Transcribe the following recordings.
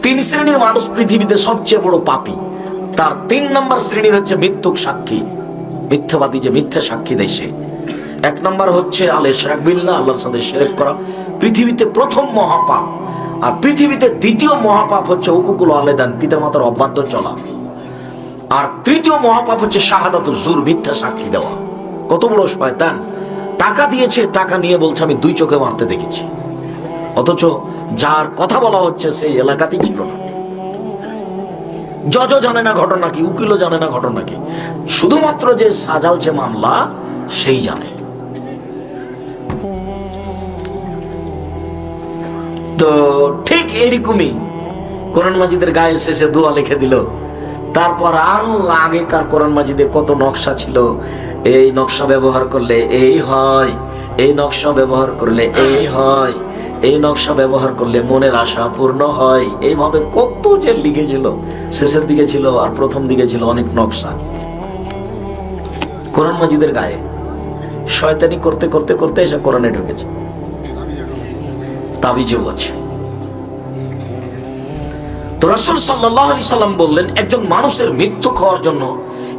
তিন শ্রেণীর মানুষ পৃথিবীতে সবচেয়ে বড় পাপী। তার 3 নম্বর শ্রেণীর হচ্ছে মৃত্যুক সাক্ষী, মিথ্যাবাদী, যে মিথ্যা সাক্ষী দেয় সে। 1 নম্বর হচ্ছে আল ইশরাক বিল্লাহ, আল্লাহর সাথে শিরক করা, পৃথিবীতে প্রথম মহাপাপ। আর পৃথিবীতে দ্বিতীয় মহাপাপ হচ্ছে হুকুকুল ওয়ালিদাইন, পিতামাতার অবাধ্য চলা। আর তৃতীয় মহাপাপ হচ্ছে শাহাদাতুজ জুর, মিথ্যা সাক্ষী দেওয়া। কত বড় শয়তান! টাকা দিয়েছে, টাকা নিয়ে বলছে আমি 2 চোখে মারতে দেখেছি, অথচ যার কথা বলা হচ্ছে সেই এলাকাতেই ছিল না। জজও জানে না ঘটনা কি, উকিলও জানে না ঘটনা কি, শুধুমাত্র যে সাজালছে মামলা সেই জানে। তো ঠিক এইরকমই কোরআন মাজিদের গায়ে শেষে দোয়া লিখে দিল। তারপর আরো আগেকার কোরআন মাজিদে কত নকশা ছিল, এই নকশা ব্যবহার করলে এই হয়, এই নকশা ব্যবহার করলে এই হয়, এই নকশা ব্যবহার করলে মনের আশা পূর্ণ হয়। এইভাবে কত যে লিখেছিল, শেষের দিকে ছিল আর প্রথম দিকে ছিল অনেক নকশা কোরআন মাজিদের গায়ে। শয়তানি করতে করতে করতে এসে কোরআনে ঢুকেছে, তাবিজও আছে। তো রাসূল সাল্লাল্লাহু আলাইহি সাল্লাম বললেন, একজন মানুষের মৃত্যু হওয়ার জন্য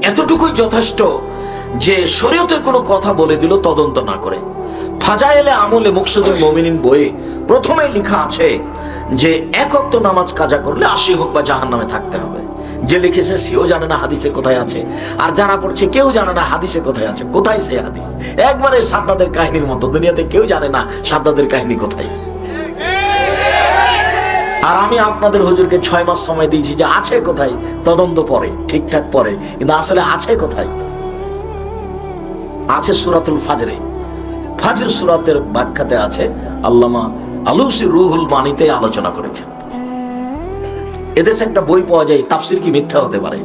এতটুকুই যথেষ্ট যে শরীয়তের কোনো কথা বলে দিল তদন্ত না করে। ফাজাইলে আমলে মুকসুদুল মুমিনিন বইয়ে প্রথমেই লেখা আছে যে 1 ওয়াক্ত নামাজ কাজা করলে 80 হোক বা জাহান্নামে থাকতে হবে। যে লিখেছে সেও জানে না হাদিসে কোথায় আছে, আর যারা পড়ছে কেউ জানে না হাদিসে কোথায় আছে। কোথায় সে হাদিস? একবারে সাদ্দাদের কাহিনীর মতো, দুনিয়াতে কেউ জানে না সাদ্দাদের কাহিনী কোথায়। আর আমি আপনাদের হুজুরকে 6 মাস সময় দিয়েছি যে আছে কোথায়, তদন্ত পরে, ঠিকঠাক পরে, কিন্তু আসলে আছে কোথায়? আছে সূরাতুল ফাজরে। ফাজর সূরাতের ব্যাখ্যাতে আছে, আল্লামা আলুসি রুহুল মানিতে আলোচনা করেছেন। এদেশে একটা বই পাওয়া যায়, তাফসীর কি মিথ্যা হতে পারে,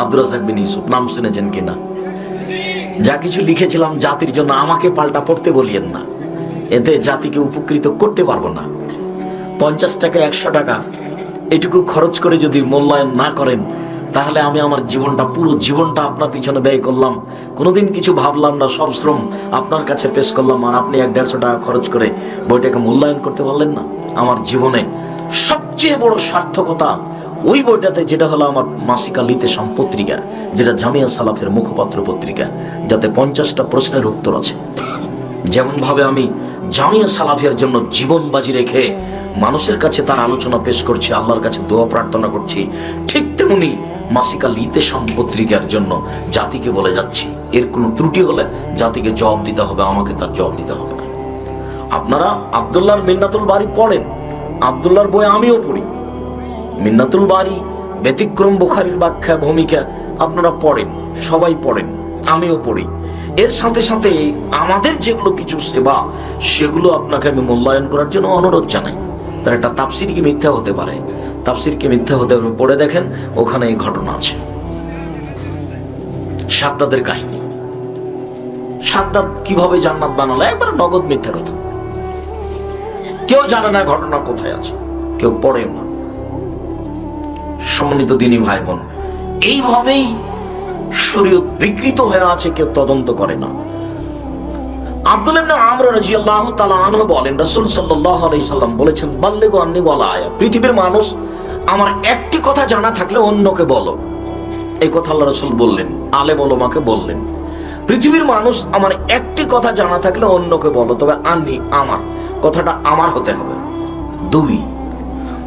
আব্দুর রাজ্জাক বিন ইউসুফ, নাম শুনেছেন কিনা? যা কিছু লিখেছিলাম জাতির জন্য, আমাকে পাল্টা পড়তে বলিয়েন না, এতে জাতিকে উপকৃত করতে পারবো না। 50 টাকা 100 টাকা এটুকু খরচ করে যদি মূল্যায়ন না করেন, তাহলে আমি আমার জীবনটা, পুরো জীবনটা আপনার পিছনে ব্যয় করলাম, কোনোদিন কিছু ভাবলাম না, সব শ্রম আপনার কাছে পেশ করলাম, আর আপনি 100-150 টাকা খরচ করে বইটাকে মূল্যায়ন করতে পারলেন না। আমার জীবনে সবচেয়ে বড় সার্থকতা ওই বইটাতে, যেটা হলো আমার মাসিকা লিতেশাম পত্রিকা, যেটা জামিয়া সালাফের মুখপাত্র পত্রিকা, যাতে 50টা প্রশ্নের উত্তর আছে। যেমন ভাবে আমি জামিয়া সালাফের জন্য জীবন বাজি রেখে মানুষের কাছে তার আলোচনা পেশ করছি, আল্লাহর কাছে দোয়া প্রার্থনা করছি, ঠিক তেমনি মাসিকা লিতেশাম পত্রিকার জন্য জাতিকে বলে যাচ্ছি, এর কোনো ত্রুটি হলে জাতিকে জবাব দিতে হবে, আমাকে তার জবাব দিতে হবে না। আপনারা আব্দুল্লাহর মিন্নাতুল বারী পড়েন, আব্দুল্লাহর বই আমিও পড়ি, মিন্নাতুল বারী, ব্যতিক্রম বুখারীর ব্যাখ্যা ভূমিকা আপনারা পড়েন, সবাই পড়েন, আমিও পড়ি। এর সাথে সাথে আমাদের যেগুলো কিছু সেবা, সেগুলো আপনাকে আমি মূল্যায়ন করার জন্য অনুরোধ জানাই। তার একটা তাফসীর কি মিথ্যা হতে পারে, তাফসীর কি মিথ্যা হতে পারে, পড়ে দেখেন, ওখানে এই ঘটনা আছে। সাদ্দাদের কাহিনী, সাদ্দাদ কিভাবে জান্নাত বানালো, একবার নগদ মিথ্যা কথা। কেউ জানে না ঘটনা কোথায় আছে, কেউ পড়েও না। সম্মানিত দ্বীনী ভাই বোন, এইভাবেই শরীয়ত বিকৃত হয়ে আছে, কেউ তদন্ত করে না। আব্দুল্লাহ ইবনে আমর রাদিয়াল্লাহু তাআলা আনহু বলেন, রাসূল সাল্লাল্লাহু আলাইহি সাল্লাম বলেছেন, বাল্লিগু আন্নী ওয়ালা আয়া, পৃথিবীর মানুষ আমার একটি কথা জানা থাকলে অন্যকে বলো। এই কথা আল্লাহ রাসূল বললেন, আলেম ওলামাকে বললেন, পৃথিবীর মানুষ আমার একটি কথা জানা থাকলে অন্যকে বলো, তবে আন্নী, আমার কথাটা আমার হতে হবে। 2,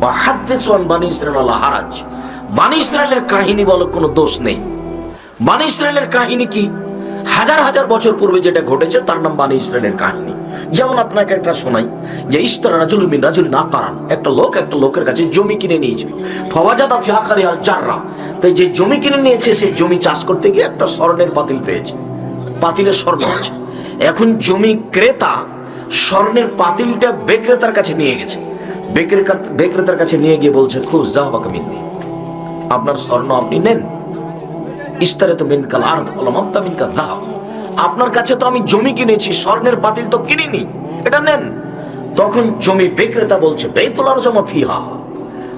ওয়া হাদ্দিসু আন বানি ইসরাঈল আলা হারাজ, বানি ইসরাঈলের কাহিনী বলো, কোনো দোষ নেই। বানি ইসরাঈলের কাহিনী কি? হাজার হাজার বছর পূর্বে যেটা ঘটেছে তার নাম বানি ইসরাঈলের কাহিনী। যেমন আপনাকে একটা শোনাই, যে ইশতারা রাজুলুন মিন রাজুলিন আকারান, একটা লোক একটা লোকের কাছে জমি কিনে নিয়েছিল। ফাওয়াজাদা ফি আকারিহা জাররা, তাই যে জমি কিনে নিয়েছে সেই জমি চাষ করতে গিয়ে একটা স্বর্ণের পাতিল পেয়েছে, পাতিলে স্বর্ণ আছে। এখন জমি ক্রেতা স্বর্ণের পাতিলটা বিক্রেতার কাছে নিয়ে গেছে, বিক্রেতার কাছে নিয়ে গিয়ে বলছে, খুশ যাহবাকা মিন্নি, আপনার স্বর্ণ আপনি নেন। ইশতারাতু মিনকাল আরদ ওয়া মাত্তা মিনকাল যাহাব, আপনার কাছে তো আমি জমি কিনেছি, স্বর্ণের পাতিল তো কিনিনি, এটা নেন। তখন জমি বিক্রেতা বলছে, বাইতুল আরজামা ফিহা,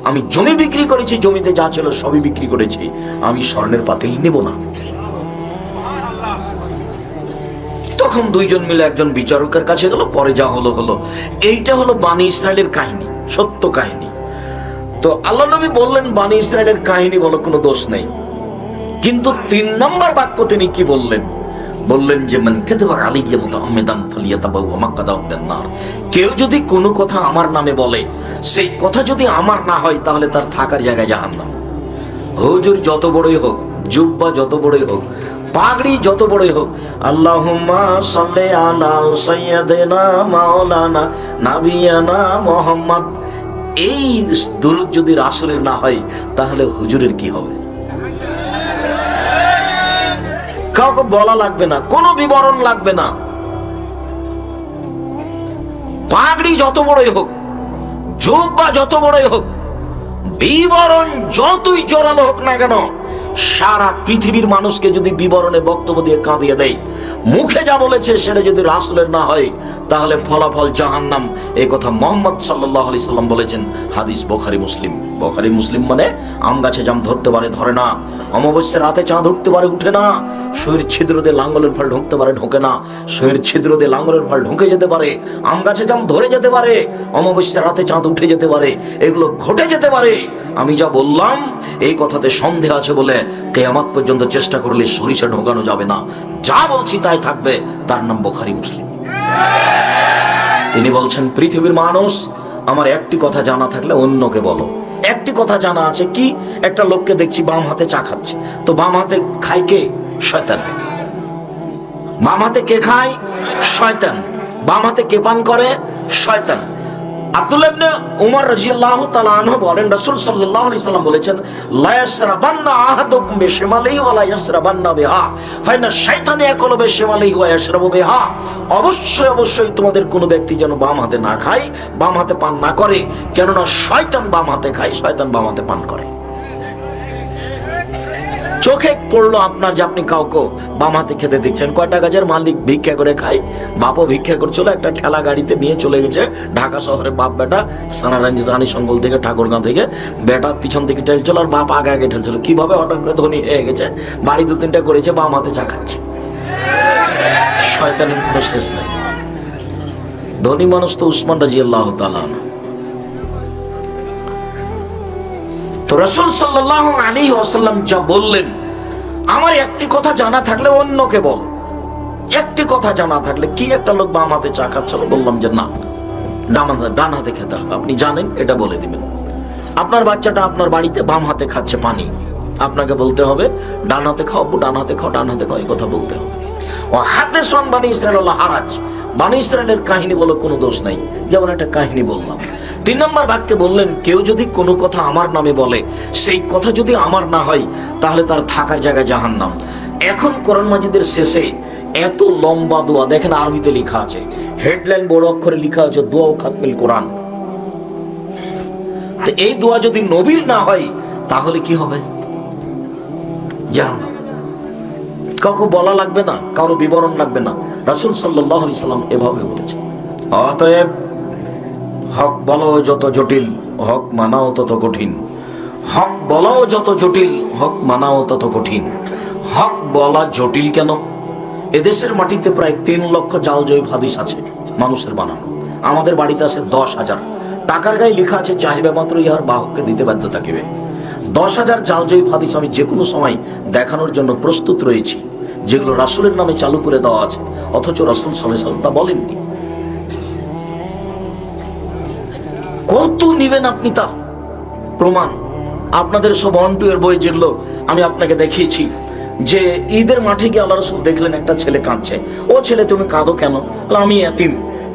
আমি জমি বিক্রি করেছি, জমিতে যা ছিল সবই বিক্রি করেছি, আমি স্বর্ণের পাতিল নেব না। তখন দুইজন মিলে একজন বিচারকের কাছে গেল, পরে যা হলো হলো। এইটা হলো বানি ইসরাঈলের কাহিনী, সত্য কাহিনী। তো আল্লাহ নবী বললেন বানি ইসরায়েলের কাহিনী বলো, কোনো দোষ নেই। কিন্তু 3 নম্বর বাক্য তিনি কি বললেন? বললেন যে মান কাযাবা আলাইয়া মুতাআম্মিদান ফালিয়াতাবাওয়া মাকআদাহু মিনান নার। কেউ যদি কোনো কথা আমার নামে বলে, সেই কথা যদি আমার না হয়, তাহলে তার থাকার জায়গা জাহান্নাম। হুজুর যত বড়ই হোক, জুব্বা যত বড়ই হোক, পাগড়ি যত বড়ই হোক, আল্লাহুম্মা সাল্লি আলা সাইয়্যিদিনা মাওলানা নাবিয়ানা মুহাম্মদ, এই দুরূদ যদি রাসূলের না হয়, তাহলে হুজুরের কি হবে? কাউকে বলা লাগবে না, কোনো বিবরণ লাগবে না। পাগড়ি যত বড়ই হোক, জুব্বা যত বড়ই হোক, বিবরণ যতই জোরালো হোক না কেন, সারা পৃথিবীর মানুষকে যদি বিবরণে বক্তব্য দিয়ে কাঁদিয়ে দেয়, মুখে যা বলেছে সেটা যদি রাসূলের না হয়, তাহলে ফলাফল জাহান্নাম। এই কথা মুহাম্মদ সাল্লাল্লাহু আলাইহি সাল্লাম বলেছেন। হাদিস বুখারী মুসলিম। বুখারী মুসলিম মানে আম গাছে জাম ধরতে পারে, ধরে না। অমাবস্যার রাতে চাঁদ উঠতে পারে, উঠে না। শরীর ছিদ্র দিয়ে লাঙ্গলের ফল ঢুকতে পারে, ঢোকে না। শরীর ছিদ্র দিয়ে লাঙ্গলের ফল ঢুকে যেতে পারে, আম গাছে জাম ধরে যেতে পারে, অমাবস্যার রাতে চাঁদ উঠে যেতে পারে, এগুলো ঘটে যেতে পারে। আমি যা বললাম এই কথাতে সন্দেহ আছে বলে কিয়ামত পর্যন্ত চেষ্টা করলে সরিষা ঢোকানো যাবে না। যা বলছি তাই থাকবে, তার নাম বুখারী মুসলিম। তিনি বলছেন, পৃথিবীর মানুষ, আমার একটি কথা জানা থাকলে অন্যকে বলো। একটি কথা জানা আছে কি? একটা লোককে দেখছি বাম হাতে চা খাচ্ছে, তো বাম হাতে খায় কে? শয়তান। বাম হাতে কে খায়? শয়তান। বাম হাতে কে পান করে? শয়তান। আব্দুল্লাহ ইবনে উমর রাদিয়াল্লাহু তাআলা আনহু বলেন, রাসূল সাল্লাল্লাহু আলাইহি সাল্লাম বলেছেন, লা ইয়াশরাবান্না আহাদুকুম বিশিমালিহি ওয়া লা ইয়াশরাবান্না বিহা ফাইন্না শাইতানা ইয়াকুলু বিশিমালিহি ওয়া ইয়াশরাবু বিহা। অবশ্যই অবশ্যই তোমাদের কোনো ব্যক্তি যেন বাম হাতে না খায়, বাম হাতে পান না করে, কেননা শয়তান বাম হাতে খায়, শয়তান বাম হাতে পান করে। চোখে পড়লো আপনার যে আপনি কাউকে বাম হাতে খেতে দেখছেন। কয়টা গাছের মালিক ভিক্ষা করে খায়, বাপও ভিক্ষা করছিল, একটা ঠেলা গাড়িতে নিয়ে চলে গেছে ঢাকা শহরে। বাপ বেটা সানারাঞ্জিত রানী সঙ্গল থেকে ঠাকুরগাঁ থেকে, বেটা পিছন থেকে ঠেলছিল আর বাপ আগে আগে ঠেলছিল। কিভাবে হঠাৎ করে ধনী হয়ে গেছে, বাড়ি 2-3টা করেছে, বাম হাতে চা খাচ্ছে। শয়তানের কোনো শেষ নাই। ধনী মানুষ তো উসমান রাদিয়াল্লাহু তাআলা। তো রাসূল সাল্লাল্লাহু আলাইহি ওয়াসাল্লাম যা বললেন, আমার একটি কথা জানা থাকলে অন্যকে বল। একটি কথা জানা থাকলে কি? একটা লোক বাম হাতে চা খাচ্ছিল, বললাম যে না, ডান হাতে খেতে হবে। আপনি জানেন, এটা বলে দিবেন। আপনার বাচ্চাটা আপনার বাড়িতে বাম হাতে খাচ্ছে পানি, আপনাকে বলতে হবে ডান হাতে খাও, ডান হাতে খাও, ডান হাতে খাও, এই কথা বলতে হবে। ও হাদিস ওয়ান বানি ইসরাঈল হারাজ, বানি ইসরাঈলের কাহিনী বলো, কোনো দোষ নাই। যেমন একটা কাহিনী বললাম। 3 নম্বর বাক্যে বললেন, কেউ যদি কোনো কথা আমার নামে বলে, সেই কথা যদি আমার না হয়, তাহলে তার থাকার জায়গা জাহান্নাম। এখন কোরআন মাজিদের শেষে এত লম্বা দোয়া দেখেন, আরবিতে লেখা আছে, হেডলাইন বড় অক্ষরে লেখা আছে, দোয়া ও খাতমিল কোরআন। তো এই দোয়া যদি নবীর না হয়, তাহলে কি হবে? জাহান্নাম। কাউকে বলা লাগবে না, কারো বিবরণ লাগবে না। রাসূল সাল্লাল্লাহু আলাইহি সাল্লাম এভাবে বলেছেন। অতএব হক বলাও যত জটিল, হক মানাও তত কঠিন। হক বলাও যত জটিল, হক মানাও তত কঠিন। হক বলা জটিল কেন? এদেশের মাটিতে প্রায় 3 লক্ষ জাল জয়ীফ হাদিস আছে মানুষের বানানো। আমাদের বাড়িতে আছে 10,000। টাকার গায়ে লেখা আছে, চাহিবে মাত্র ইহার বাহককে দিতে বাধ্য থাকিবে। 10,000 জাল জয়ীফ হাদিস আমি যে কোনো সময় দেখানোর জন্য প্রস্তুত রয়েছি, যেগুলো রাসূলের নামে চালু করে দেওয়া আছে, অথচ রাসূল সাল্লাল্লাহু আলাইহি ওয়াসাল্লাম তা বলেননি। কত নিবেন আপনি তা প্রমাণ? আপনাদের সব অন্টুয়ের বই যেগুলো আমি আপনাকে দেখিয়েছি, যে ঈদের মাঠে গিয়ে আল্লাহ রাসূল দেখলেন একটা ছেলে কাঁদছে। ও ছেলে, তুমি কাঁদো কেন? আমি এতিম।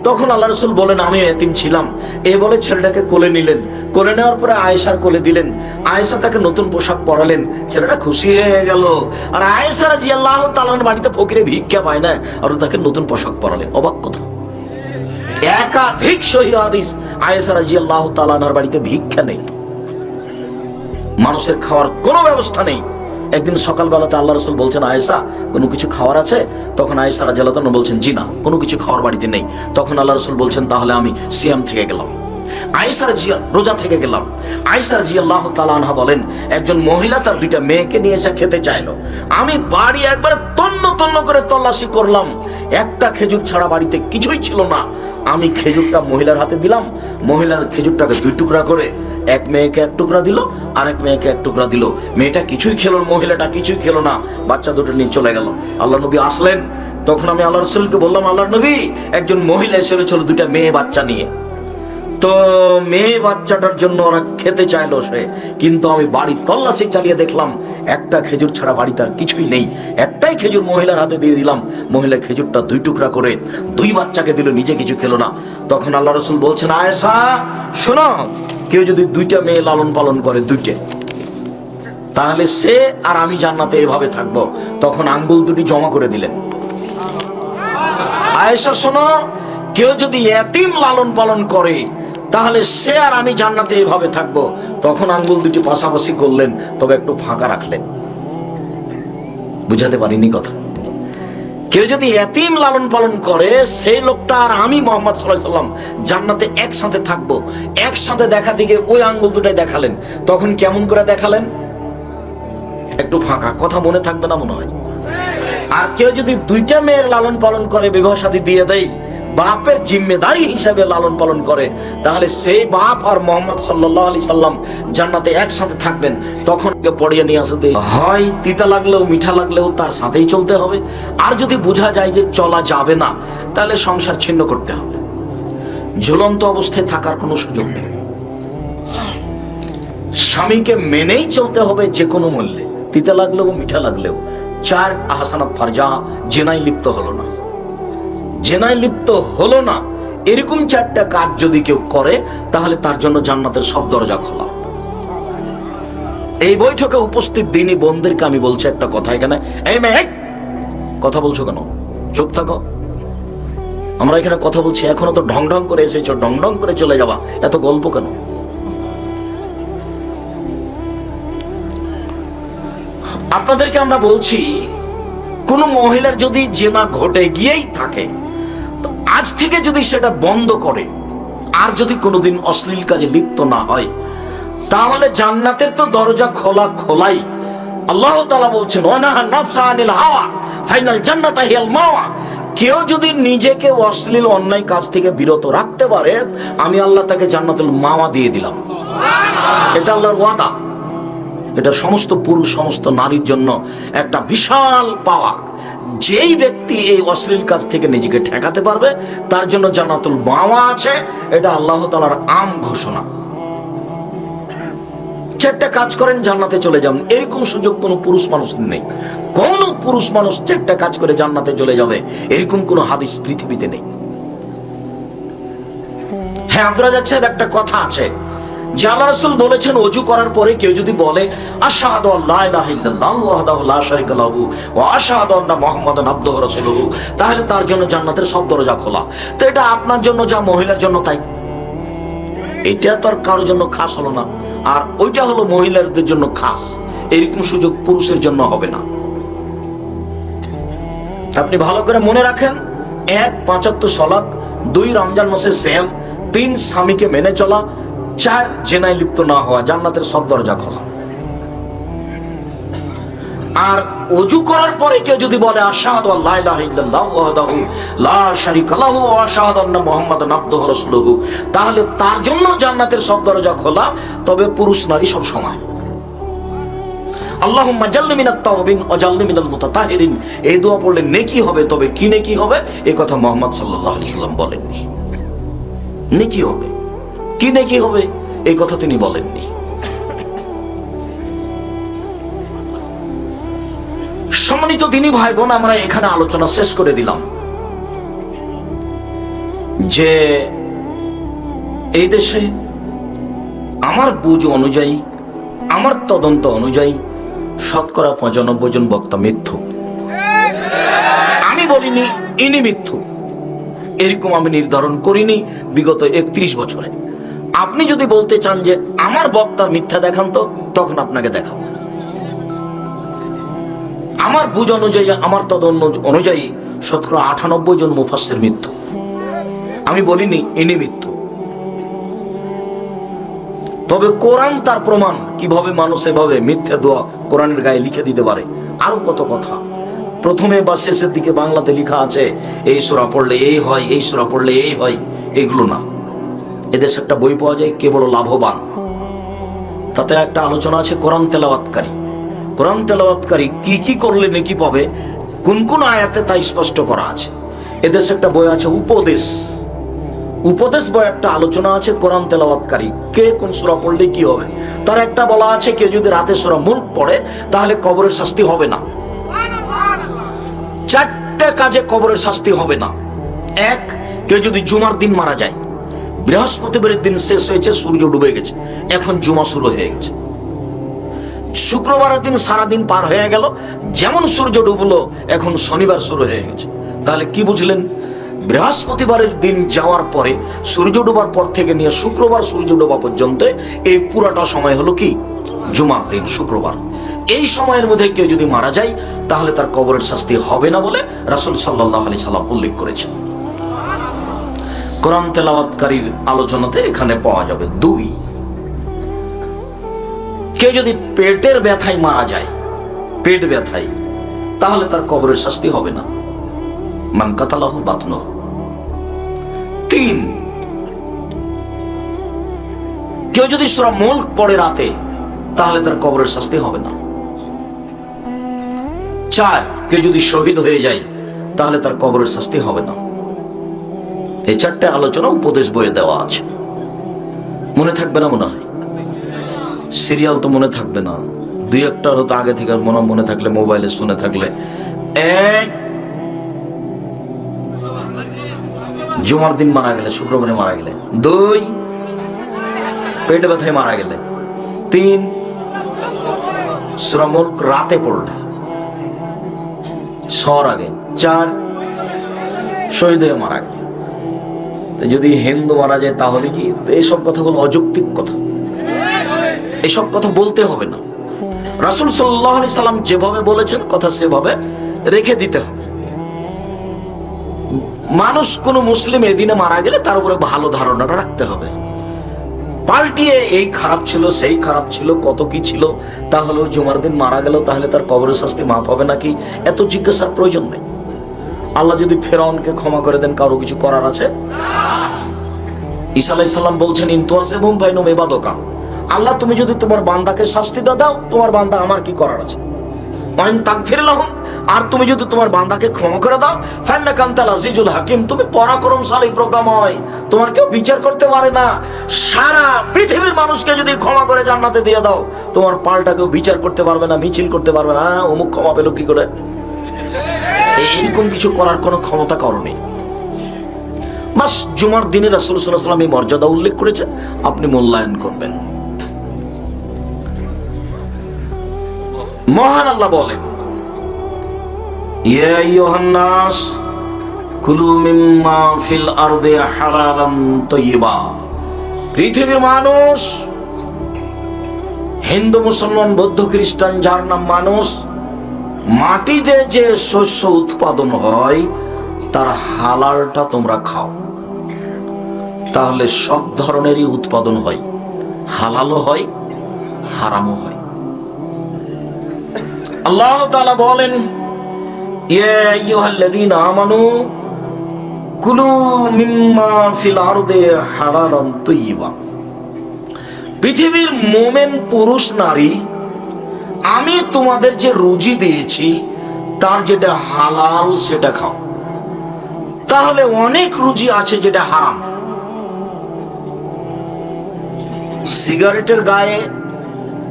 তখন আল্লাহ রাসূল বলেন, আমিও এতিম ছিলাম। এই বলে ছেলেটাকে কোলে নিলেন। কোলে নেওয়ার পরে আয়েশার কোলে দিলেন। আয়েশা তাকে নতুন পোশাক পরালেন। ছেলেটা খুশি হয়ে গেল। আর আয়েশা রাদিয়াল্লাহু তাআলার বাড়িতে ফকিরে ভিক্ষা পায় না, আর তাকে নতুন পোশাক পরালেন। অবাক কথা। একাধিক সহিহ হাদিস, আয়েশা রাদিয়াল্লাহু তাআলার বাড়িতে ভিক্ষা নেই, মানুষের খাওয়ার কোনো ব্যবস্থা নেই। একদিন সকালবেলাতে আল্লাহ রাসূল বলছেন, আয়েশা কোনো কিছু খাওয়ার আছে? তখন আয়েশা রাদিয়াল্লাহু তাআলা বলছেন, জি না, কোনো কিছু খাওয়ার বাড়িতে নেই। তখন আল্লাহ রাসূল বলছেন, তাহলে আমি সিয়াম থেকে গেলাম, আয়েশা রোজা থেকে গেলাম। আয়েশা রাদিয়াল্লাহু তাআলা আনহা বলেন, একজন মহিলা তার 2টা মেয়েকে নিয়ে এসে খেতে চাইলো। আমি বাড়ি একবার তন্ন তন্ন করে তল্লাশি করলাম, একটা খেজুর ছাড়া বাড়িতে কিছুই ছিল না। আমি খেজুরটা মহিলার হাতে দিলাম, মহিলা খেজুরটাকে 2 টুকরা করে এক মেয়েকে এক টুকরা দিল, আরেক মেয়েকে এক টুকরা দিল। মেয়েটা কিছুই খেলো, মহিলাটা কিছুই খেলো না, বাচ্চা দুটো নিয়ে চলে গেল। আল্লাহ নবী আসলেন, তখন আমি আল্লাহ রাসূলকে বললাম, আল্লাহ নবী, একজন মহিলা এসেছিল দুইটা মেয়ে বাচ্চা নিয়ে। তো মেয়ে বাচ্চাটার জন্য ওরা খেতে চাইলো সে, কিন্তু আমি বাড়ির তল্লাশি চালিয়ে দেখলাম একটা খেজুর ছাড়া বাড়িতে আর কিছুই নেই। একটাই খেজুর মহিলার হাতে দিয়ে দিলাম, মহিলা খেজুরটা দুই টুকরা করে দুই বাচ্চাকে দিল, নিজে কিছু খেলো না। তখন আল্লাহ রাসূল বলছেন, আয়েশা শোনো, কেউ যদি দুইটা মেয়ে লালন পালন করে, দুইটা, তাহলে সে আর আমি জান্নাতে এভাবে থাকবো। তখন আঙ্গুল দুটি জমা করে দিলেন। আয়েশা শোনো, কেউ যদি এতিম লালন পালন করে, তাহলে সে আর আমি জান্নাতে এভাবে থাকবো। তখন আঙ্গুল দুটি পাশাপাশি করলেন, তবে একটু ফাঁকা রাখলেন। বুঝাতে পারিনি কথা? কেউ যদি এতিম লালন পালন করে, সেই লোকটা আর আমি মুহাম্মদ সাল্লাল্লাহু আলাইহি সাল্লাম জান্নাতে একসাথে থাকবো। একসাথে দেখা দিকে ওই আঙ্গুল দুটাই দেখালেন। তখন কেমন করে দেখালেন? একটু ফাঁকা, কথা মনে থাকবে না মনে হয়। আর কেউ যদি দুইটা মেয়ের লালন পালন করে, বিবাহ শাদী দিয়ে দেয়, বাপের জিম্মেদারি হিসাবে লালন পালন করে, তাহলে সেই বাপ আর মুহাম্মদ সাল্লাল্লাহু আলাইহি সাল্লাম জান্নাতে একসাথে থাকবেন। তখন পড়িয়ে নিয়ে আসতে হয়, তিতা লাগলেও মিঠা লাগলেও তার সাথেই চলতে হবে। আর যদি বোঝা যায় যে চলা যাবে না, তাহলে সংসার ছিন্ন করতে হবে। ঝুলন্ত অবস্থায় থাকার কোনো সুযোগ নেই। স্বামীকে মেনেই চলতে হবে যে কোনো মূল্যে, তিতা লাগলেও মিঠা লাগলেও। 4 আহসানাত ফারজা, জেনায় লিপ্ত হলো না, জেনায় লিপ্ত হলো না, এরকম 4টা কাজ যদি কেউ করে, তাহলে তার জন্য জান্নাতের সব দরজা খোলা। এই বৈঠকে উপস্থিত দিনী বোনদেরকে আমি বলছি একটা কথা, এখানে এই মেয়ে কথা বলছো কেন? চুপ থাকো। আমরা এখানে কথা বলছি, এখনো তো ঢং ঢং করে এসেছো, ঢং ঢং করে চলে যাবা, এত গল্প কেন? আপনাদেরকে আমরা বলছি, কোন মহিলার যদি জেনা ঘটে গিয়েই থাকে, তো আজ থেকে যদি সেটা বন্ধ করে, আর যদি কোনোদিন অশ্লীল কাজে লিপ্ত না হয়, তাহলে জান্নাতের তো দরজা খোলা খোলাই। আল্লাহ তাআলা বলছেন, ওয়ানাহা নাফসা আনিল হাওয়া ফাইনাল জান্নাতা হিয়াল মাওয়া। কেউ যদি নিজেকে অশ্লীল অন্যায় কাজ থেকে বিরত রাখতে পারে, আমি আল্লাহ তাকে জান্নাতুল মাওয়া দিয়ে দিলাম। এটা আল্লাহর ওয়াদা। এটা সমস্ত পুরুষ, সমস্ত নারীর জন্য একটা বিশাল পাওয়া। যেই ব্যক্তি এই অশ্লীল কাজ থেকে নিজেকে ঠেকাতে পারবে, তার জন্য জান্নাতুল মাওয়া আছে। এটা আল্লাহ তাআলার আম ঘোষণা। 4টা কাজ করেন, জান্নাতে চলে যান, এরকম সুযোগ কোনো পুরুষ মানুষ নেই। কোন পুরুষ মানুষ 4টা কাজ করে জান্নাতে চলে যাবে, এরকম কোন হাদিস পৃথিবীতে নেই। হ্যাঁ, আব্দুর রাজ্জাক সাহেব, একটা কথা আছে যে আল্লাহ রাসূল বলেছেন, ওযু করার পরে কেউ যদি বলে আশহাদু আল্লা ইলাহা ইল্লাল্লাহু ওয়াহদাহু লা শারীকা লাহু ওয়া আশহাদু আন্না মুহাম্মাদান আবদুহু ওয়া রাসূলুহু, তাহলে তার জন্য জান্নাতের সব দরজা খোলা। তো এটা আপনার জন্য যা মহিলার জন্য তাই, এটা তো আর কারোর জন্য খাস হলো না। আর ওইটা হলো মহিলাদের জন্য খাস, এরকম সুযোগ পুরুষের জন্য হবে না। আপনি ভালো করে মনে রাখেন, 1 5 ওয়াক্ত সালাত, 2 রমজান মাসে সিয়াম, 3 স্বামীকে মেনে চলা, 4 জেনায় লিপ্ত না হওয়া, জান্নাতের সব দরজা খোলা। আর ওযু করার পরে কেউ যদি বলে আশহাদু আল্লা ইলাহা ইল্লাল্লাহু ওয়াহদাহু লা শারীকা লাহু ওয়া আশহাদু আন্না মুহাম্মাদান আবদুহু ওয়া রাসূলুহু, তাহলে তার জন্য জান্নাতের সব দরজা খোলা। তবে পুরুষ নারী সব সময় আল্লাহুম্মা জাল্লি মিনাত তাওবিন ওয়া জাল্লি মিনাল মুতাতাহিরিন, এই দোয়া পড়লে নেকি হবে। তবে কি নেকি হবে, এই কথা মুহাম্মদ সাল্লাল্লাহু আলাইহি সাল্লাম বলেননি। নেকি হবে, কি নেকি হবে, এই কথা তিনি বলেননি। সম্মানিত দিনী ভাই বোন, আমরা এখানে আলোচনা শেষ করে দিলাম যে এই দেশে আমার বুঝ অনুযায়ী, আমার তদন্ত অনুযায়ী 95% জন বক্তা মিথ্যুক। আমি বলিনি ইনি মিথ্যুক, এরকম আমি নির্ধারণ করিনি বিগত 31 বছরে। আপনি যদি বলতে চান যে আমার বক্তার মিথ্যা দেখান, তো তখন আপনাকে দেখাবো। আমার বুঝ অনুযায়ী, আমার তদন্ত অনুযায়ী 98 জন মুফাসসির মিথ্যু। আমি বলিনি ইনি মিথ্যু। তবে কোরআন তার প্রমাণ, কিভাবে মানুষ এভাবে মিথ্যা দোয়া কোরআনের গায়ে লিখে দিতে পারে। আরো কত কথা প্রথমে বা শেষের দিকে বাংলাতে লেখা আছে, এই সূরা পড়লে এই হয়, এই সূরা পড়লে এই হয়। এগুলো না, এদেশে একটা বই পাওয়া যায়, কে বড় লাভবান, তাতে একটা আলোচনা আছে কোরআন তেলাওয়াতকারী। কোরআন তেলাওয়াতকারী কি কি করলে নেকি পাবে, কোন কোন আয়াতে তা স্পষ্ট করা আছে। এদেশে একটা বই আছে উপদেশ, উপদেশ বই একটা আলোচনা আছে কোরআন তেলাওয়াতকারী কে কোন সূরা পড়লে কি হবে। তার একটা বলা আছে কেউ যদি রাতে সূরা মুলক পড়ে তাহলে কবরের শাস্তি হবে না। 4টে কাজে কবরের শাস্তি হবে না। এক, কেউ যদি জুমার দিন মারা যায়, বৃহস্পতিবারের দিন শেষ হয়েছে, সূর্য ডুবে গেছে, এখন জুমা শুরু হয়ে গেছে। শুক্রবারের দিন সারাদিন পার হয়ে গেল, যেমন সূর্য ডুবলো এখন শনিবার শুরু হয়ে গেছে। তাহলে কি বুঝলেন? বৃহস্পতিবারের দিন যাওয়ার পরে সূর্য ডোবার পর থেকে নিয়ে শুক্রবার সূর্য ডোবা পর্যন্ত এই পুরাটা সময় হলো কি জুমার দিন, শুক্রবার। এই সময়ের মধ্যে কেউ যদি মারা যায় তাহলে তার কবরের শাস্তি হবে না বলে রাসূল সাল্লাল্লাহু আলাইহি সাল্লাম উল্লেখ করেছেন। কোরআন তেলাওয়াতকারীর আলোচনাতে এখানে পাওয়া যাবে। 2, কেউ যদি পেটের ব্যথায় মারা যায়, পেট ব্যথায়, তাহলে তার কবরের শাস্তি হবে না, মান কাতালাহু বাতনুহু। 3, কেউ যদি সূরা মুলক পড়ে রাতে তাহলে তার কবরের শাস্তি হবে না। 4, কেউ যদি শহীদ হয়ে যায় তাহলে তার কবরের শাস্তি হবে না। এই 4টে আলোচনা উপদেশ বইয়ে দেওয়া আছে। মনে থাকবে না মনে হয়? সিরিয়াল তো মনে থাকবে না, 2-1টা হয়তো আগে থেকে মনে থাকলে, মোবাইলে শুনে থাকলে। 1, জুমার দিন মারা গেলে, শুক্রবারে মারা গেলে। 2, পেট ব্যথায় মারা গেলে। 3, সূরা মুলক রাতে পড়লে, শোয়ার আগে। 4, শহীদ হয়ে মারা গেলে। যদি হিন্দু মারা যায় তাহলে কি? এইসব কথা হলো অযৌক্তিক কথা, এসব কথা বলতে হবে না। রাসূল সাল্লাল্লাহু আলাইহি সাল্লাম যেভাবে বলেছেন কথা সেভাবে রেখে দিতে হবে। মানুষ কোন মুসলিম এদিনে মারা গেলে তার উপরে ভালো ধারণাটা রাখতে হবে। পাল্টিয়ে এই খারাপ ছিল, সেই খারাপ ছিল, কত কি ছিল, তাহলে জুমার দিন মারা গেল তাহলে তার কবরের শাস্তি মাফ হবে নাকি, এত জিজ্ঞাসার প্রয়োজন নেই। আল্লাহ যদি ফেরাউনকে ক্ষমা করে দেন, কারো কিছু করার আছে? ঈসা আলাইহিস সালাম বলছেন ইনতুয়াসিবহুম ফাইনুম ইবাদুকা, আল্লাহ তুমি যদি তোমার বান্দাকে শাস্তি দাও, তোমার বান্দা আমার কি করার আছে? ওয়াইন তাগফির লাহুম, আর তুমি যদি তোমার বান্দাকে ক্ষমা করে দাও, ফান্নাকা আনতাল আজিজুল হাকিম, তুমি পরাক্রমশালী প্রজ্ঞাময়, তোমার কেউ বিচার করতে পারে না। সারা পৃথিবীর মানুষকে যদি ক্ষমা করে জান্নাতে দিয়ে দাও, তোমার পাল্টা কেউ বিচার করতে পারবে না, মিছিল করতে পারবে না, অমুক ক্ষমা পেল কি করে। এইরকম কিছু করার কোনো ক্ষমতা কারো নেই। বাস জুমার দিনে রাসূল সাল্লাল্লাহু আলাইহি ওয়াসাল্লাম এই মর্যাদা উল্লেখ করেছেন, আপনি মূল্যায়ন করবেন। মহান আল্লাহ বলেন ইয়া আইয়ুহান নাস কুলু মিম্মা ফিল আরদি হালালান তাইয়্যিবা, পৃথিবীর মানুষ, হিন্দু মুসলমান বৌদ্ধ খ্রিস্টান যার নাম মানুষ, মাটিতে যে শস্য উৎপাদন হয় তার হালালটা তোমরা খাও। তাহলে সব ধরনেরই উৎপাদন হয়, হালালও হয়, হারামও হয়। আল্লাহ তাআলা বলেন ইয়া আইয়ুহাল্লাযীনা আমানু কুলু মিম্মা ফিল আরদি হালালান তাইয়্যিবা, পৃথিবীর মুমিন পুরুষ নারী, আমি তোমাদের যে রুজি দিয়েছি তার যেটা হালাল সেটা খাও। তাহলে অনেক রুজি আছে যেটা হারাম। সিগারেটের গায়ে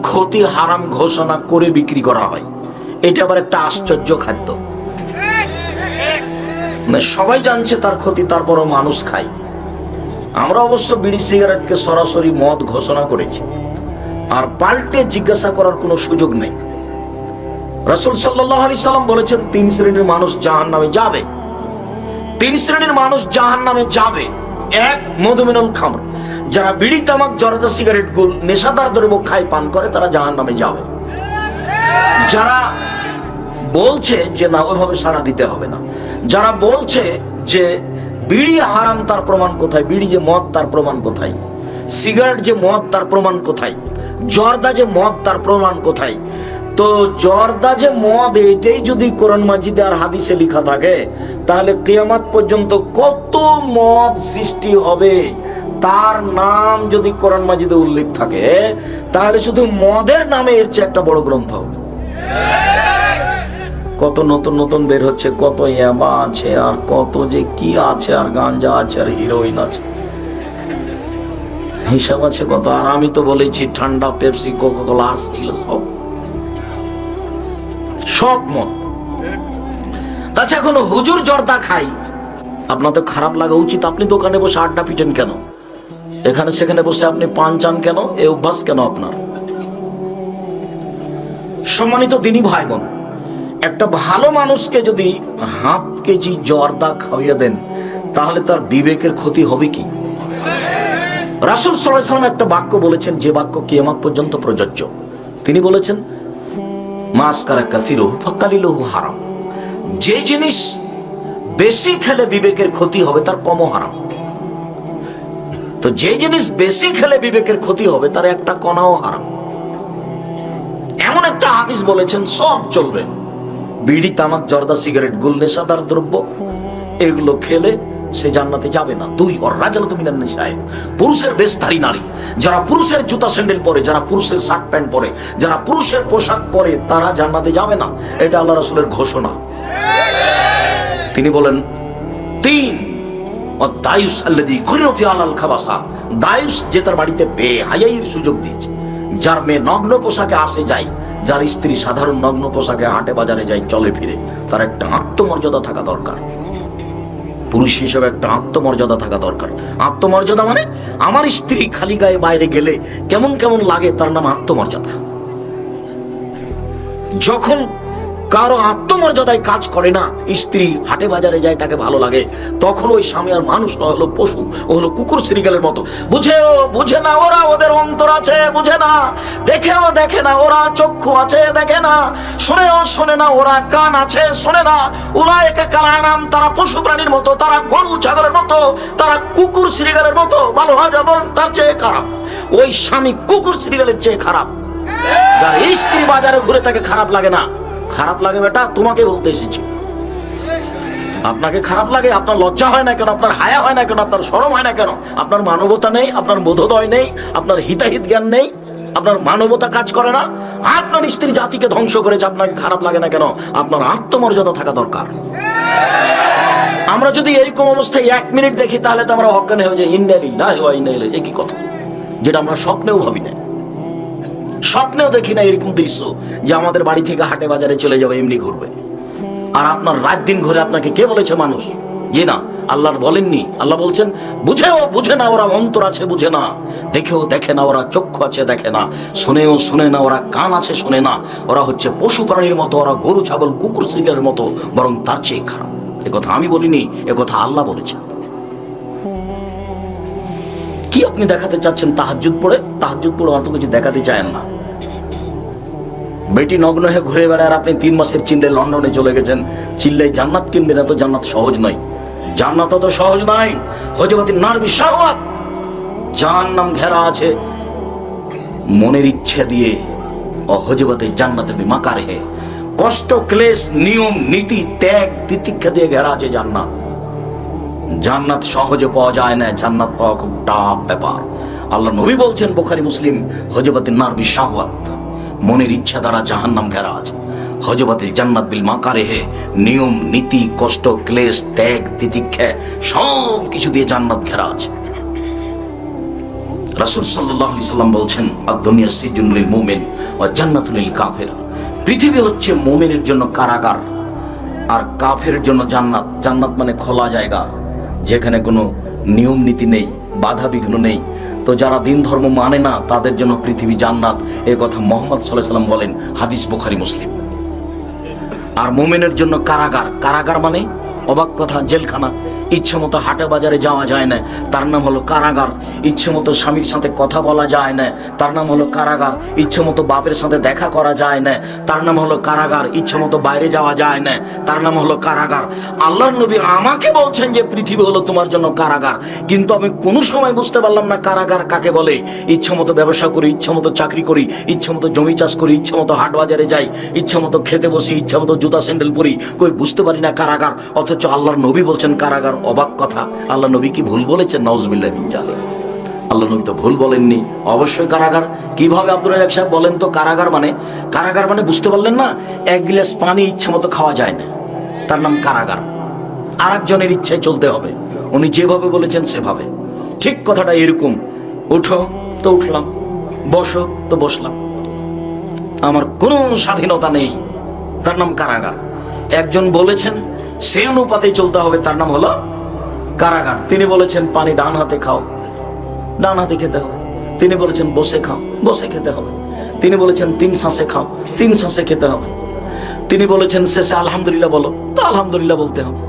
ক্ষতি হারাম ঘোষণা করে বিক্রি করা হয়, এটা আবার একটা আশ্চর্য খাদ্য। সবাই জানছে তার ক্ষতি, তারপরও মানুষ খায়। আমরা অবশ্য বিড়ি সিগারেটকে সরাসরি মদ ঘোষণা করেছি, আর পাল্টে জিজ্ঞাসা করার কোনো সুযোগ নেই। রাসূল সাল্লাল্লাহু আলাইহি সাল্লাম বলেছেন 3 শ্রেণীর মানুষ জাহান্নামে যাবে। 3 শ্রেণীর মানুষ জাহান্নামে যাবে। 1, মধুমিনুল খামর, যারা বিড়ি তামাক জর্দা সিগারেট গুল নেশাদার দ্রব্য খায় পান করে তারা জাহান্নামে যাবে। যারা বলছে যে না ওইভাবে সাড়া দিতে হবে না, যারা বলছে যে বিড়ি হারাম তার প্রমাণ কোথায়, বিড়ি যে মদ তার প্রমাণ কোথায়, সিগারেট যে মদ তার প্রমাণ কোথায়, জর্দা যে মদ তার প্রমাণ কোথায়। তো জর্দা যে মদ এটাই যদি কোরআন মাজিদে আর হাদিসে লেখা থাকে তাহলে কিয়ামত পর্যন্ত কত মদ সৃষ্টি হবে তার নাম যদি কোরআন মাজিদে উল্লেখ থাকে, তাহলে শুধু মদের নামে এর চেয়ে একটা বড় গ্রন্থ হবে। কত নতুন নতুন বের হচ্ছে, কত ইয়াবা আছে, আর কত যে কি আছে, আর গাঞ্জা আছে, আর হিরোইন আছে, হিসাব আছে কত। আর আমি তো বলেছি ঠান্ডা, পেপসি, কোকা কোলা, এগুলো সব মদ। তাছাড়া কোনো হুজুর জর্দা খাই, আপনার তো খারাপ লাগা উচিত। আপনি দোকানে বসে আড্ডা পিটেন কেন? এখানে সেখানে বসে আপনি পান চান কেন? এই অভ্যাস কেন আপনার? সম্মানিত দিনী ভাই বোন, একটা ভালো মানুষকে যদি হাফ কেজি জর্দা খাওয়িয়ে দেন, তাহলে তার বিবেকের ক্ষতি হবে কি? রাসূল সাল্লাল্লাহু আলাইহি ওয়াসাল্লাম একটা বাক্য বলেছেন, যে বাক্য কিয়ামত পর্যন্ত প্রযোজ্য। তিনি বলেছেন, মাসকারা কাসিরুহু ফাকালিলুহু হারাম। যে জিনিস বেশি খেলে বিবেকের ক্ষতি হবে, তার কমও হারাম। তো যে জিনিস বেশি খেলে বিবেকের ক্ষতি হবে, তার একটা কণাও হারাম। এমন একটা হাদিস বলেছেন, সব চলবে। বিড়ি, তামাক, জর্দা, সিগারেট, গুল, নেশাদার দ্রব্য, এগুলো খেলে সে জান্নাতে যাবে না। দুই, ওর রাজালত মিনান নিসায়ে, পুরুষের বেশধারী নারী, যারা পুরুষের জুতা স্যান্ডেল পরে, যারা পুরুষের শার্ট প্যান্ট পরে, যারা পুরুষের পোশাক পরে, তারা জান্নাতে যাবে না। এটা আল্লাহ রাসূলের ঘোষণা। তিনি বলেন, তিন, ও দায়ুস আল্লাযী খুরিরা ফি আলাল খাবাসা, দায়ুস যে তার বাড়িতে বেহায়াইয়ের সুযোগ দিয়েছে, যার মেয়ে নগ্ন পোশাকে আসে যায়, যার স্ত্রী সাধারণ নগ্ন পোশাকে হাটে বাজারে যায়, চলে ফিরে, তার একটা আত্মমর্যাদা থাকা দরকার। পুরুষ হিসেবে একটা আত্মমর্যাদা থাকা দরকার। আত্মমর্যাদা মানে আমার স্ত্রী খালি গায়ে বাইরে গেলে কেমন কেমন লাগে, তার নাম আত্মমর্যাদা। যখন কারো আত্মমর্যাদায় কাজ করে না, স্ত্রী হাটে বাজারে যায়, তাকে ভালো লাগে, তখন ওই স্বামী আর মানুষ নয়, হলো পশু, ও হলো কুকুর শ্রীগালের মতো। বুঝে না ওরা, ওদের অন্তর আছে, বুঝে না, দেখেও দেখে না ওরা, চক্ষু আছে, দেখে না, শুনেও শোনে না ওরা, কান আছে, শোনে না। উলায়েকা কাল আনাম, তারা পশু প্রাণীর মতো, তারা গরু ছাগলের মতো, তারা কুকুর শ্রীগালের মতো। ভালো হয় যেমন, তার চেয়ে খারাপ। ওই স্বামী কুকুর শ্রীগালের চেয়ে খারাপ। যার স্ত্রী বাজারে ঘুরে তাকে খারাপ লাগে না। খারাপ লাগে বেটা, তোমাকে বলতে এসেছি। আপনাকে খারাপ লাগে, আপনার লজ্জা হয় না কেন? আপনার হায়া হয় না কেন? আপনার শরম হয় না কেন? আপনার মানবতা নেই, আপনার বোধোদয় নেই, আপনার হিতাহিত জ্ঞান নেই, আপনার মানবতা কাজ করে না। আপনার স্ত্রী জাতিকে ধ্বংস করেছে, আপনাকে খারাপ লাগে না কেন? আপনার আত্মমর্যাদা থাকা দরকার। আমরা যদি এরকম অবস্থায় 1 মিনিট দেখি, তাহলে তো আমরা অজ্ঞান হয়ে যাই। ইন্না লিল্লাহি ওয়া ইন্না ইলাইহি, একই কথা, যেটা আমরা স্বপ্নেও ভাবি না, স্বপ্নেও দেখি না এরকম দৃশ্য, যে আমাদের বাড়ি থেকে হাটে বাজারে চলে যাবে, এমনি ঘুরবে। আর আপনার রাত দিন ঘরে আপনাকে কে বলেছে মানুষ? জি না, আল্লাহর বলেননি। আল্লাহ বলছেন, বুঝে না ওরা, অন্তর আছে, বুঝে না, দেখেও দেখে না ওরা, চক্ষু আছে, দেখে না, শুনেও শুনে না ওরা, কান আছে, শুনে না। ওরা হচ্ছে পশু প্রাণীর মতো, ওরা গরু ছাগল কুকুর শিকারের মতো, বরং তার চেয়ে খারাপ। এ কথা আমি বলিনি, এ কথা আল্লাহ বলেছেন। কি আপনি দেখাতে চাচ্ছেন? তাহাজ্জুদ পড়ে অত কিছু দেখাতে চায়েন না। বেটি নগ্ন হয়ে ঘুরে বেড়ায়, আর আপনি 3 মাসের চিল্লে লন্ডনে চলে গেছেন, চিল্লাই জান্নাত কিনবেন। এত জান্নাত সহজ নয়, জান্নাত অত সহজ নয়। হযরতিন নার বিশাওয়াত, জাহান্নাম ঘেরা আছে মনের ইচ্ছে দিয়ে। ও হযরতে জান্নাতের বিমাকারে, কষ্ট, ক্লেশ, নিয়ম, নীতি, ত্যাগ, তিতিক্ষা দিয়ে ঘেরা আছে জান্নাত। জান্নাত সহজে পাওয়া যায় না, জান্নাত পাওয়া খুব টাফ ব্যাপার। আল্লাহ নবী বলছেন, বুখারী মুসলিম, হযরতিন নার বিশাওয়াত, মনের ইচ্ছা দ্বারা জাহান্নাম ঘেরা আছে। হযরতে জান্নাত বিল মাকারিহে, নিয়ম, নীতি, কষ্ট, ক্লেশ, ত্যাগ, তিতিক্ষা, সব কিছু দিয়ে জান্নাত ঘেরা আছে। রাসূল সাল্লাল্লাহু আলাইহি সাল্লাম বলছেন, আদ-দুনিয়া সিজনুল লিল মুমিন ওয়া জান্নাতুল লিল কাফির। পৃথিবী হচ্ছে মুমিনের জন্য কারাগার, আর কাফেরের জন্য জান্নাত। জান্নাত মানে খোলা জায়গা, যেখানে কোনো নিয়ম নীতি নেই, বাধা বিঘ্ন নেই। তো যারা দিন ধর্ম মানে না, তাদের জন্য পৃথিবী জান্নাত, এই কথা মুহাম্মদ সাল্লাল্লাহু আলাইহি সাল্লাম বলেন, হাদিস বুখারী মুসলিম। আর মুমিনের জন্য কারাগার। কারাগার মানে অবাক কথা, জেলখানা। ইচ্ছে মতো হাটে বাজারে যাওয়া যায় না, তার নাম হলো কারাগার। ইচ্ছে মতো স্বামীর সাথে কথা বলা যায় না, তার নাম হলো কারাগার। ইচ্ছে মতো বাপের সাথে দেখা করা যায় না, তার নাম হলো কারাগার। ইচ্ছে মতো বাইরে যাওয়া যায় না, তার নাম হলো কারাগার। আল্লাহর নবী আমাকে বলছেন যে পৃথিবী হলো তোমার জন্য কারাগার, কিন্তু আমি কোনো সময় বুঝতে পারলাম না কারাগার কাকে বলে। ইচ্ছে মতো ব্যবসা করি, ইচ্ছে মতো চাকরি করি, ইচ্ছে মতো জমি চাষ করি, ইচ্ছে মতো হাট বাজারে যাই, ইচ্ছে মতো খেতে বসি, ইচ্ছে মতো জুতা স্যান্ডেল পরি, কই বুঝতে পারি না কারাগার। অথচ আল্লাহর নবী বলছেন কারাগার। অবাক কথা, আল্লাহ নবী কি ভুল বলেছেন? নাউজুবিল্লাহ মিন জালিক। আল্লাহ নবী তো ভুল বলেননি, অবশ্যই কারাগার। কিভাবে আব্দুর রাজ্জাক সাহেব বলেন তো? কারাগার মানে বুঝতে পারলেন না? এক গ্লাস পানি ইচ্ছা মতো খাওয়া যায় না, তার নাম কারাগার। আর একজনের ইচ্ছায় চলতে হবে, উনি যেভাবে বলেছেন সেভাবে। ঠিক কথাটা এরকম, উঠো তো উঠলাম, বসো তো বসলাম, আমার কোনো স্বাধীনতা নেই, তার নাম কারাগার। একজন বলেছেন সে অনুপাতে চলতে হবে, তার নাম হলো কারাগার। তিনি বলেছেন পানি ডান হাতে খাও, ডান হাতে খেতে হবে। তিনি বলেছেন বসে খাও, বসে খেতে হবে। তিনি বলেছেন 3 শ্বাসে খাও, 3 শ্বাসে খেতে হবে। তিনি বলেছেন শেষে আলহামদুলিল্লাহ বলো, তো আলহামদুলিল্লাহ বলতে হবে।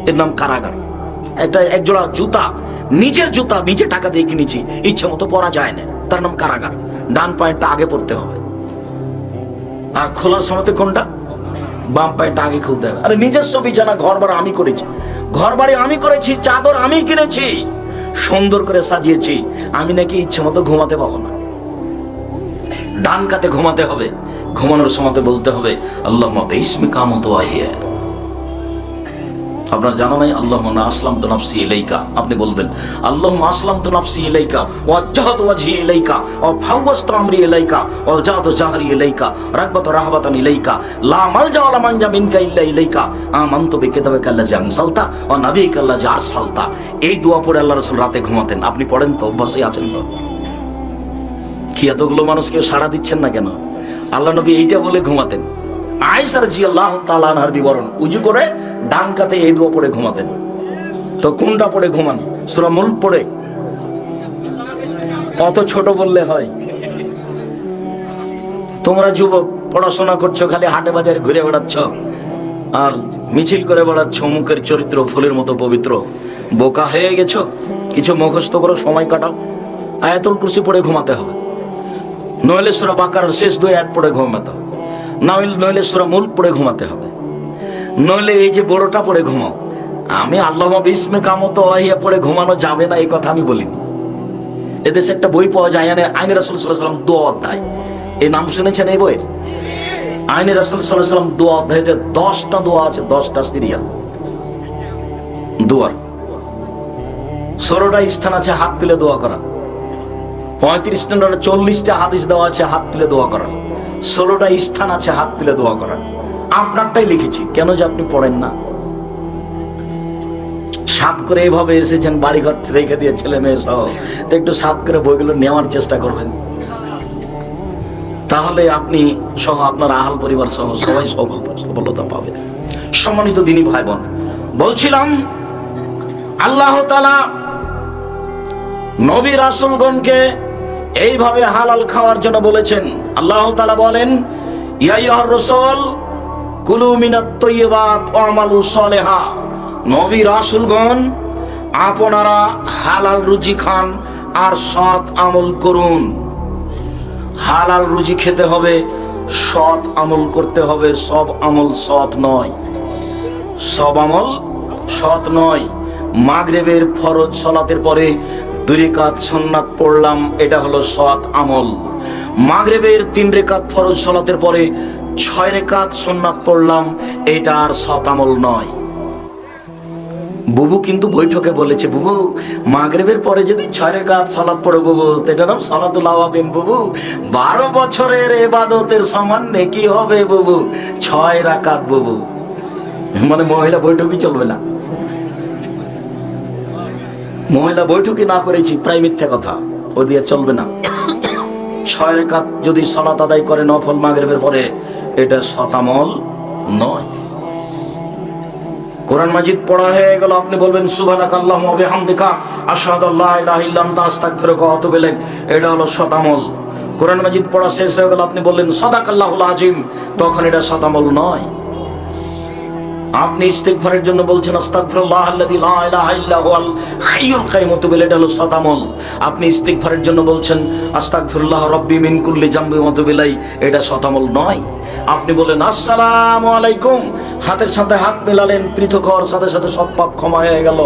এর নাম কারাগার। একটা একজোড়া জুতা, নিজের জুতা নিজে টাকা দিয়ে কিনেছি, ইচ্ছে মতো পরা যায় না, তার নাম কারাগার। ডান পায়েরটা আগে পড়তে হবে, আর খোলার সময় কোনটা? বাম পায়েরটা আগে খুলতে হবে। আরে নিজস্ব বিছানা, ঘর বাড়ি আমি করেছি, ঘর বাড়ি আমি করেছি, চাদর আমি কিনেছি, সুন্দর করে সাজিয়েছি, আমি নাকি ইচ্ছে মতো ঘুমাতে পাবো না? ডান কাতে ঘুমাতে হবে, ঘুমানোর সময় বলতে হবে আল্লাহুম্মা বিসমিকা আমতু ওয়া আহিয়া। আপনার জানা নাই আল্লাহুম্মা আসলামতু নাফসি ইলাইকা? আপনি বলবেন আল্লাহুম্মা আসলামতু নাফসি ইলাইকা ওয়া ওয়াজ্জাহতু ওয়াজহি ইলাইকা ওয়া ফাওয়াজতু আমরি ইলাইকা ওয়া জাআতু জাহরি ইলাইকা রাগবাতু রাহবাতান ইলাইকা লা মালজা ওয়া লা মানজা মিনকা ইল্লা ইলাইকা আমানতু বিকিতাবিকা আল্লাযী আনসালতা ওয়া নাবিয়িকা আল্লাযী আরসালতা। এই দোয়া পড়ে আল্লাহর রাসূল রাতে ঘুমাতেন। আপনি পড়েন তো? অভ্যাসে আছেন তো? কি এতগুলো মানুষকে সাড়া দিচ্ছেন না কেন? আল্লাহ নবী এইটা বলে ঘুমাতেন। আয়েশা রাদিয়াল্লাহু তাআলা আনহার বিবরণ, উযু করে ডান কাতে এই দোয়া পড়ে ঘুমাতেন। তো কোনটা পড়ে ঘুমান? সূরা মুলক পড়ে? অত ছোট বললে হয়? তোমরা যুবক পড়াশোনা করছো, খালি হাটে বাজারে ঘুরে বেড়াচ্ছ আর মিছিল করে বেড়াচ্ছ, মুখের চরিত্র ফুলের মতো পবিত্র। বোকা হয়ে গেছো? কিছু মুখস্থ করো, সময় কাটাও। আয়াতুল কুরসি পড়ে ঘুমাতে হবে, নইলে সূরা বাকারার শেষ 2 আয়াত পড়ে ঘুমাতে হবে, নইলে সূরা মুলক পড়ে ঘুমাতে হবে, নইলে এই যে বড়টা পড়ে ঘুমাও। আমি আল্লাহুম্মা বিসমিকা আমতু ওয়া আহিয়া পড়ে ঘুমানো যাবে না এই কথা আমি বলিনি। এদেশে একটা বই পাওয়া যায়, আইনে রাসূল সাল্লাল্লাহু আলাইহি ওয়াসাল্লাম দোয়া অধ্যায়। এই নাম শুনেছেন এই বইয়ের? আইনে রাসূল সাল্লাল্লাহু আলাইহি ওয়াসাল্লাম দোয়া অধ্যায়তে 10টা দোয়া আছে, 10টা সিরিয়াল দোয়ার। 16টা স্থান আছে হাত তুলে দোয়া করা, 40টা হাদিস দেওয়া আছে হাত তুলে দোয়া করা, 16টা স্থান আছে হাত তুলে দোয়া করা। আপনারটাই লিখেছি, কেন যে আপনি পড়েন না? সাত করে এইভাবে এসেছেন, বাড়িঘর রেখে দিয়ে ছেলে মেয়ে সহ, তো একটু সাত করে বইগুলো নেওয়ার চেষ্টা করবেন, তাহলে আপনি সহ আপনার আহাল পরিবার সহ সবাই সফলতা পাবে। সম্মানিত দিনী ভাই বোন, বলছিলাম আল্লাহ তাআলা নবী রাসূলগণকে এইভাবে হালাল খাওয়ার জন্য বলেছেন। আল্লাহ তাআলা বলেন ইয়া আইয়ুহার রাসূল কুলু মিনাত তাইয়্যিবাত ওয়া আমালু সালিহা। নবী রাসূলগণ আপনারা হালাল রুজি খান আর সৎ আমল করুন। হালাল রুজি খেতে হবে, সৎ আমল করতে হবে। সব আমল সৎ নয়, সব আমল সৎ নয়। মাগরিবের ফরজ সালাতের পরে 2 রাকাত সুন্নাত পড়লাম, এটা হলো সৎ আমল। মাগরিবের 3 রাকাত ফরজ সালাতের পরে 6 রাকাত সুন্নাত পড়লাম, এটা আর সৎ আমল নয়। বুবু কিন্তু বৈঠকে বলেছে, বুবু মাগরিবের পরে যদি 6 রাকাত সালাত পড়ো বুবু, এটা নাম সালাতুল আওয়াবিন বুবু, 12 বছরের ইবাদতের সমান নেকি হবে বুবু। 6 রাকাত বুবু, মানে মহিলা বৈঠকই চলবে না। মহিলা বৈঠকই না করেছি, প্রায় মিথ্যা কথা, ও দিয়ে চলবে না। 6 রাকাত যদি সালাত আদায় করে নফল মাগরিবের পরে, এটা সৎ আমল নয়। কোরআন মাজিদ পড়া হয়ে গেল, আপনি বলবেন সুবহানাকাল্লাহুম্মা ওয়া বিহামদিকা আশহাদু আল্লা ইলাহা ইল্লা আনতা আস্তাগফিরুকা ওয়া আতুবু ইলাইক, এটা হলো সৎ আমল। কোরআন মাজিদ পড়া শেষ হয়ে গেল, আপনি বললেন সাদাকাল্লাহুল আযীম, তখন এটা সৎ আমল নয়। আপনি ইস্তিগফারের জন্য বলছেন আস্তাগফিরুল্লাহ আল্লাযী লা ইলাহা ইল্লা হুয়াল হাইয়ুল কাইয়্যুম, এটা হলো সৎ আমল। আপনি ইস্তিগফারের জন্য বলছেন আস্তাগফিরুল্লাহ রাব্বি মিন কুল্লি জামবি ওয়া আতুবু ইলাইহি, এটা সৎ আমল নয়। আপনি বলেন আসসালামু আলাইকুম, হাতের সাথে হাত মেলালেন, পৃথক হওয়ার সাথে সাথে সব পাপ ক্ষমা হয়ে গেল।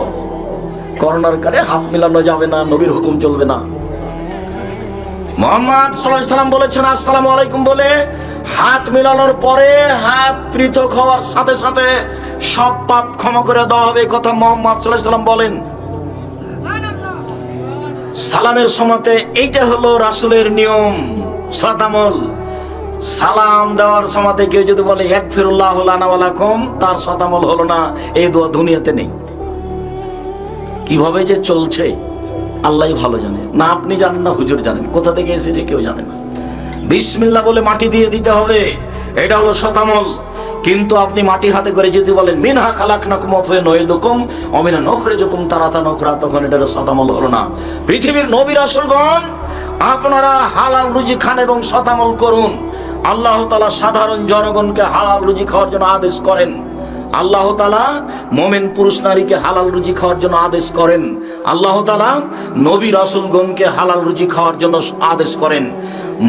করোনার কারে হাত মেলানো যাবে না, নবীর হুকুম চলবে না। মুহাম্মদ সাল্লাল্লাহু আলাইহি সাল্লাম বলেছেন আসসালামু আলাইকুম বলে হাত মেলানোর পরে হাত পৃথক হওয়ার সাথে সাথে সব পাপ ক্ষমা করে দেওয়া হবে, কথা মুহাম্মদ সাল্লাল্লাহু আলাইহি সাল্লাম বলেন। সালামের সময়তে এইটা হলো রাসূলের নিয়ম, সাতামল। সালাম দেওয়ার সময়তে কেউ যদি বলে ইয়াগফিরুল্লাহু লানা ওয়া লাকুম, তার সাতামল হলো না, এই দোয়া দুনিয়াতে নেই। কিভাবে যে চলছে আল্লাহই ভালো জানে, না আপনি জানেন না হুজুর জানেন, কোথা থেকে এসেছে কেউ জানে না। বিসমিল্লাহ বলে মাটি দিয়ে দিতে হবে, এটা হলো শতামল। কিন্তু আপনি মাটি হাতে করে যদি বলেন মিনহা খালাকনাকুম ওয়া ফিহা নুঈদুকুম ওয়া মিনহা নুখরিজুকুম তারাতান উখরা, তখন এটা শতামল হলো না। পৃথিবীর নবী রাসূলগণ আপনারা হালাল রুজি খান এবং শতামল করুন। আল্লাহ তাআলা সাধারণ জনগণকে হালাল রুজি খাওয়ার জন্য আদেশ করেন। আল্লাহ তাআলা মুমিন পুরুষ নারীকে হালাল রুজি খাওয়ার জন্য আদেশ করেন। আল্লাহ তাআলা নবী রাসূলগণকে হালাল রুজি খাওয়ার জন্য আদেশ করেন।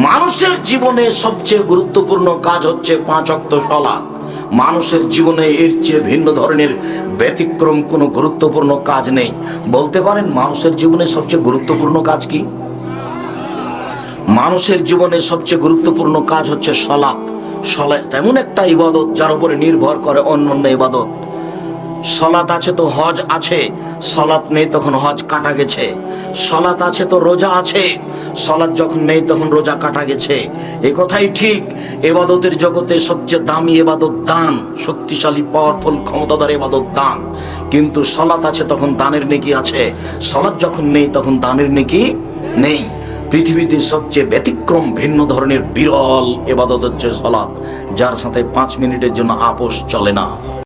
মানুষের জীবনে সবচেয়ে গুরুত্বপূর্ণ কাজ হচ্ছে 5 ওয়াক্ত সালাত। মানুষের জীবনে এর চেয়ে ভিন্ন ধরনের ব্যতিক্রম কোনো গুরুত্বপূর্ণ কাজ নেই। বলতে পারেন মানুষের জীবনে সবচেয়ে গুরুত্বপূর্ণ কাজ কি? মানুষের জীবনে সবচেয়ে গুরুত্বপূর্ণ কাজ হচ্ছে সালাত। সালাত এমন একটা ইবাদত যার উপরে নির্ভর করে অন্যান্য ইবাদত। সালাত আছে তো হজ আছে, সালাত নেই তখন হজ কাটা গেছে। সালাত আছে তো রোজা আছে, সালাত যখন নেই তখন রোজা কাটা গেছে। এ কথাই ঠিক, ইবাদতের জগতে সবচেয়ে দামি ইবাদত দান, শক্তিশালী পাওয়ারফুল ক্ষমতাধর ইবাদত দান। কিন্তু সালাত আছে তখন দানের নেকি আছে, সালাত যখন নেই তখন দানের নেকি নেই। পৃথিবীতে সবচেয়ে ব্যতিক্রম ভিন্ন ধরনের বিরল ইবাদত হচ্ছে সালাত, যার সাথে 5 মিনিটের জন্য আপোষ চলে না।